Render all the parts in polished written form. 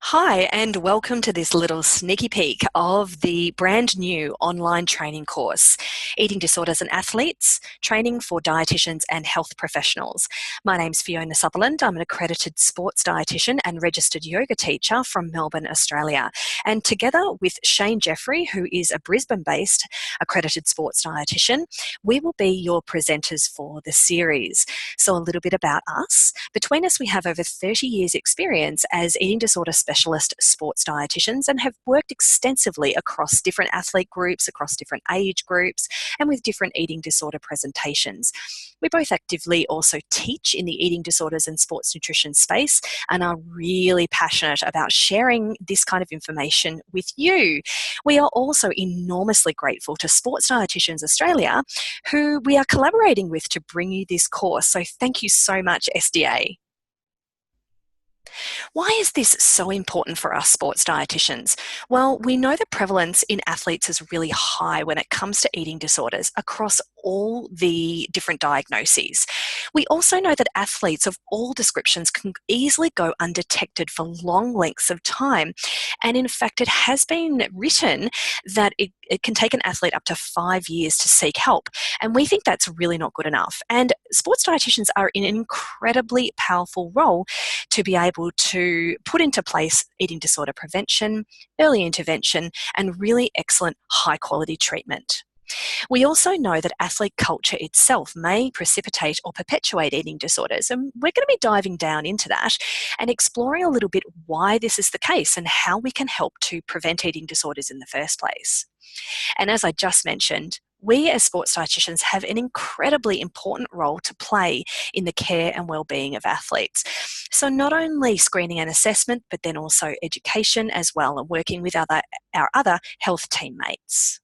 Hi, and welcome to this little sneaky peek of the brand new online training course, Eating Disorders and Athletes, Training for Dietitians and Health Professionals. My name's Fiona Sutherland. I'm an accredited sports dietitian and registered yoga teacher from Melbourne, Australia. And together with Shane Jeffrey, who is a Brisbane-based accredited sports dietitian, we will be your presenters for the series. So a little bit about us. Between us, we have over 30 years experience as eating disorder specialist sports dietitians and have worked extensively across different athlete groups, across different age groups, and with different eating disorder presentations. We both actively also teach in the eating disorders and sports nutrition space and are really passionate about sharing this kind of information with you. We are also enormously grateful to Sports Dietitians Australia, who we are collaborating with to bring you this course. So thank you so much, SDA. Why is this so important for us sports dietitians? Well, we know the prevalence in athletes is really high when it comes to eating disorders across all the different diagnoses. We also know that athletes of all descriptions can easily go undetected for long lengths of time. And in fact, it has been written that it can take an athlete up to 5 years to seek help. And we think that's really not good enough. And sports dietitians are in an incredibly powerful role to be able to put into place eating disorder prevention, early intervention, and really excellent high quality treatment. We also know that athlete culture itself may precipitate or perpetuate eating disorders, and we're going to be diving down into that and exploring a little bit why this is the case and how we can help to prevent eating disorders in the first place. And as I just mentioned, we as sports dietitians have an incredibly important role to play in the care and well-being of athletes. So not only screening and assessment, but then also education as well, and working with our other health teammates.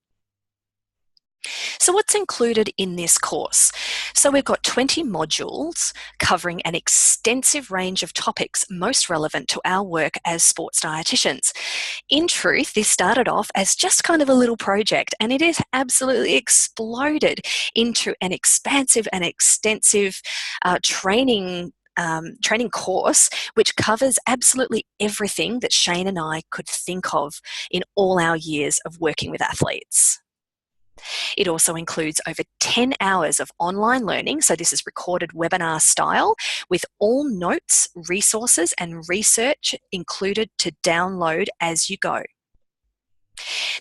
So what's included in this course? So we've got 20 modules covering an extensive range of topics most relevant to our work as sports dietitians. In truth, this started off as just kind of a little project, and it has absolutely exploded into an expansive and extensive training course, which covers absolutely everything that Shane and I could think of in all our years of working with athletes. It also includes over 10 hours of online learning, so this is recorded webinar style, with all notes, resources, and research included to download as you go.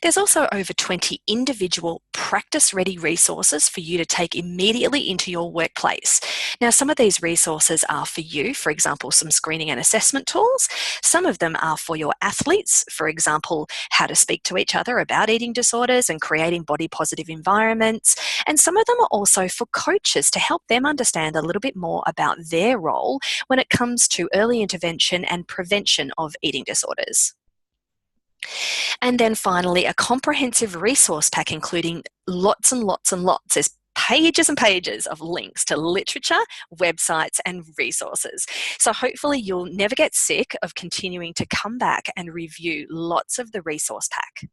There's also over 20 individual practice-ready resources for you to take immediately into your workplace. Now, some of these resources are for you, for example, some screening and assessment tools. Some of them are for your athletes, for example, how to speak to each other about eating disorders and creating body-positive environments. And some of them are also for coaches to help them understand a little bit more about their role when it comes to early intervention and prevention of eating disorders. And then finally, a comprehensive resource pack including lots and lots and lots. There's pages and pages of links to literature, websites, and resources. So hopefully you'll never get sick of continuing to come back and review lots of the resource pack.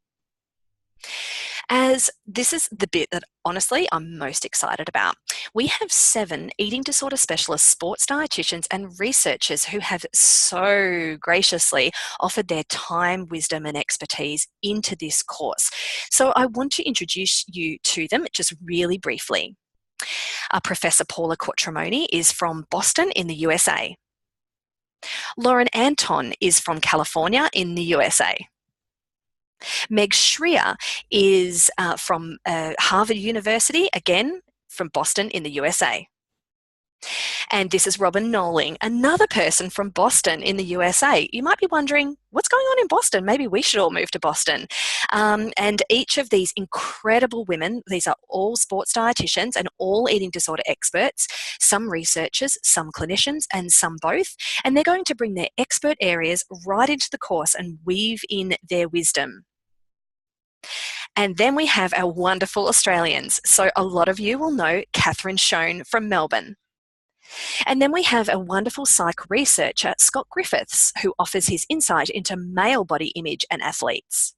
As this is the bit that honestly I'm most excited about. We have 7 eating disorder specialist sports dietitians and researchers who have so graciously offered their time, wisdom, and expertise into this course. So I want to introduce you to them just really briefly. Professor Paula Quattromoni is from Boston in the USA. Lauren Anton is from California in the USA. Meg Schreier is from Harvard University, again from Boston in the USA. And this is Robin Knowling, another person from Boston in the USA. You might be wondering, what's going on in Boston? Maybe we should all move to Boston. And each of these incredible women, these are all sports dietitians and all eating disorder experts, some researchers, some clinicians, and some both. And they're going to bring their expert areas right into the course and weave in their wisdom. And then we have our wonderful Australians. So a lot of you will know Catherine Schoen from Melbourne. And then we have a wonderful psych researcher, Scott Griffiths, who offers his insight into male body image and athletes.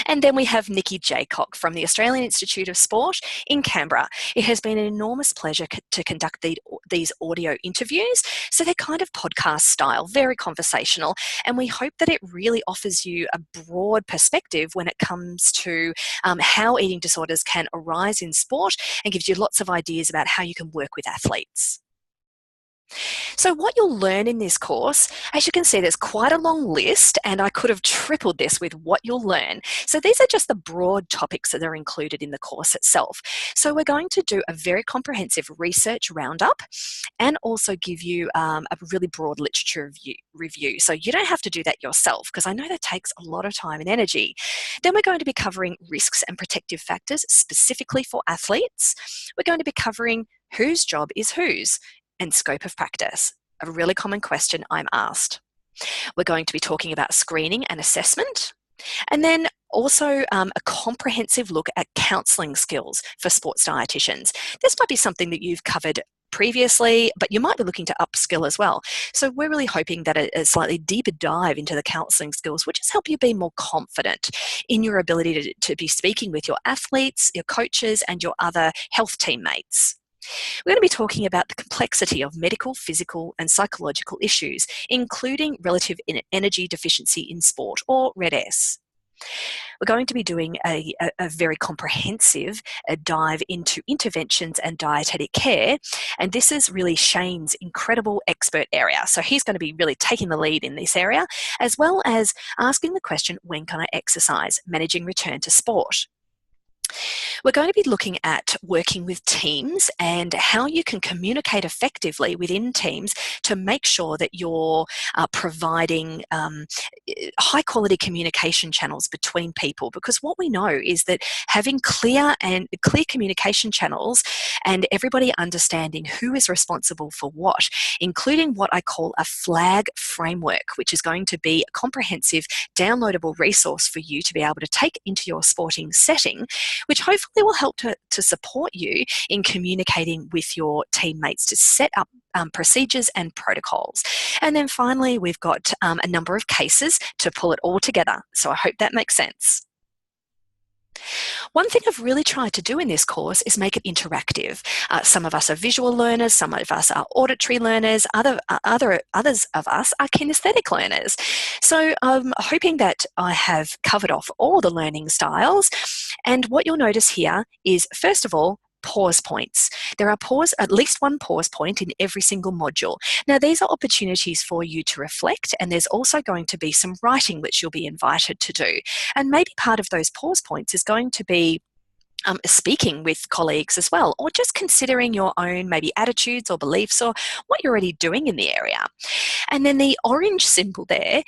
And then we have Nikki Jaycock from the Australian Institute of Sport in Canberra. It has been an enormous pleasure to conduct these audio interviews. So they're kind of podcast style, very conversational, and we hope that it really offers you a broad perspective when it comes to how eating disorders can arise in sport, and gives you lots of ideas about how you can work with athletes. So what you'll learn in this course, as you can see, there's quite a long list, and I could have tripled this with what you'll learn. So these are just the broad topics that are included in the course itself. So we're going to do a very comprehensive research roundup and also give you a really broad literature review. So you don't have to do that yourself, because I know that takes a lot of time and energy. Then we're going to be covering risks and protective factors specifically for athletes. We're going to be covering whose job is whose, and scope of practice, a really common question I'm asked. We're going to be talking about screening and assessment, and then also a comprehensive look at counselling skills for sports dietitians. This might be something that you've covered previously, but you might be looking to upskill as well. So we're really hoping that a slightly deeper dive into the counselling skills will just help you be more confident in your ability to be speaking with your athletes, your coaches, and your other health teammates. We're going to be talking about the complexity of medical, physical, and psychological issues, including relative energy deficiency in sport, or RED-S. We're going to be doing a very comprehensive dive into interventions and dietetic care, and this is really Shane's incredible expert area. So he's going to be really taking the lead in this area, as well as asking the question, when can I exercise? Managing return to sport. We're going to be looking at working with teams and how you can communicate effectively within teams to make sure that you're providing high quality communication channels between people, because what we know is that having clear communication channels and everybody understanding who is responsible for what, including what I call a flag framework, which is going to be a comprehensive downloadable resource for you to be able to take into your sporting setting, which hopefully will help to support you in communicating with your teammates to set up procedures and protocols. And then finally, we've got a number of cases to pull it all together. So I hope that makes sense. One thing I've really tried to do in this course is make it interactive. Some of us are visual learners, some of us are auditory learners, others of us are kinesthetic learners. So I'm hoping that I have covered off all the learning styles. And what you'll notice here is, first of all, pause points. There are at least one pause point in every single module. Now, these are opportunities for you to reflect, and there's also going to be some writing which you'll be invited to do. And maybe part of those pause points is going to be speaking with colleagues as well, or just considering your own maybe attitudes or beliefs or what you're already doing in the area. And then the orange symbol there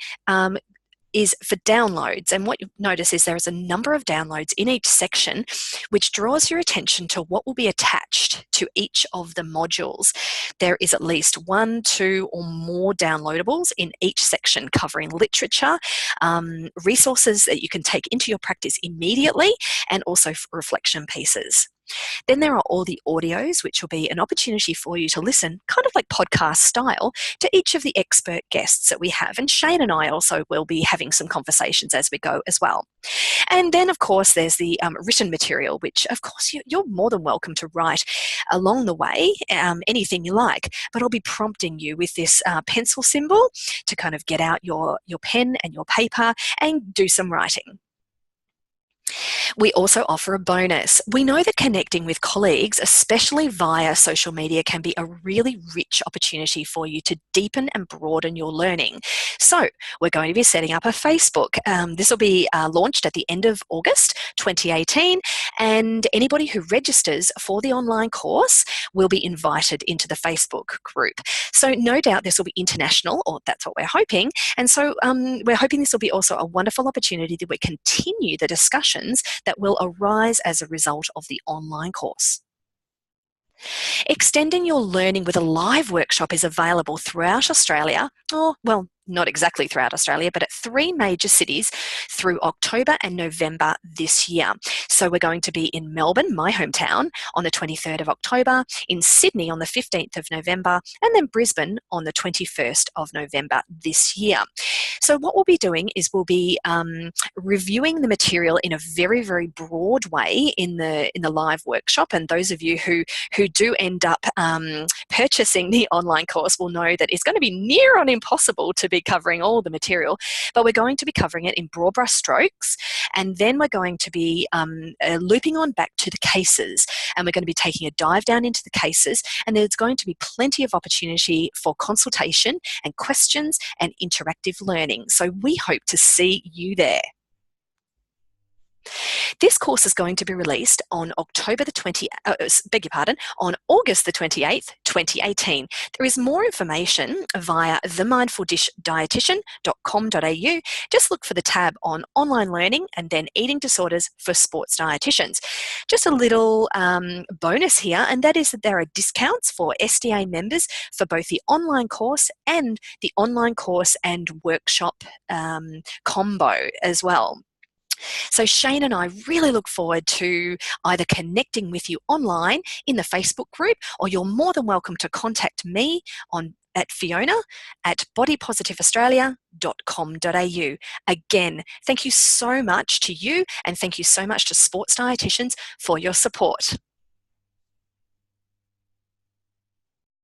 is for downloads, and what you notice is there is a number of downloads in each section which draws your attention to what will be attached to each of the modules. There is at least 1, 2 or more downloadables in each section covering literature, resources that you can take into your practice immediately, and also reflection pieces. Then there are all the audios, which will be an opportunity for you to listen, kind of like podcast style, to each of the expert guests that we have. And Shane and I also will be having some conversations as we go as well. And then, of course, there's the written material, which, of course, you're more than welcome to write along the way, anything you like. But I'll be prompting you with this pencil symbol to kind of get out your pen and your paper and do some writing. We also offer a bonus. We know that connecting with colleagues, especially via social media, can be a really rich opportunity for you to deepen and broaden your learning. So we're going to be setting up a Facebook. This will be launched at the end of August 2018, and anybody who registers for the online course will be invited into the Facebook group. So no doubt this will be international, or that's what we're hoping. And so we're hoping this will be also a wonderful opportunity that we continue the discussions that will arise as a result of the online course. Extending your learning with a live workshop is available throughout Australia, or, well, not exactly throughout Australia, but at 3 major cities through October and November this year. So we're going to be in Melbourne, my hometown, on the 23rd of October, in Sydney on the 15th of November, and then Brisbane on the 21st of November this year. So what we'll be doing is we'll be reviewing the material in a very, very broad way in the live workshop. And those of you who do end up purchasing the online course will know that it's going to be near on impossible to be covering all the material, but we're going to be covering it in broad brush strokes, and then we're going to be looping on back to the cases, and we're going to be taking a dive down into the cases, and there's going to be plenty of opportunity for consultation and questions and interactive learning. So we hope to see you there. This course is going to be released on on August the 28th, 2018. There is more information via themindfuldietitian.com.au. Just look for the tab on online learning and then eating disorders for sports dietitians. Just a little bonus here, and that is that there are discounts for SDA members for both the online course and the online course and workshop combo as well. So Shane and I really look forward to either connecting with you online in the Facebook group, or you're more than welcome to contact me at fiona@bodypositiveaustralia.com.au. Again, thank you so much to you, and thank you so much to Sports Dietitians for your support.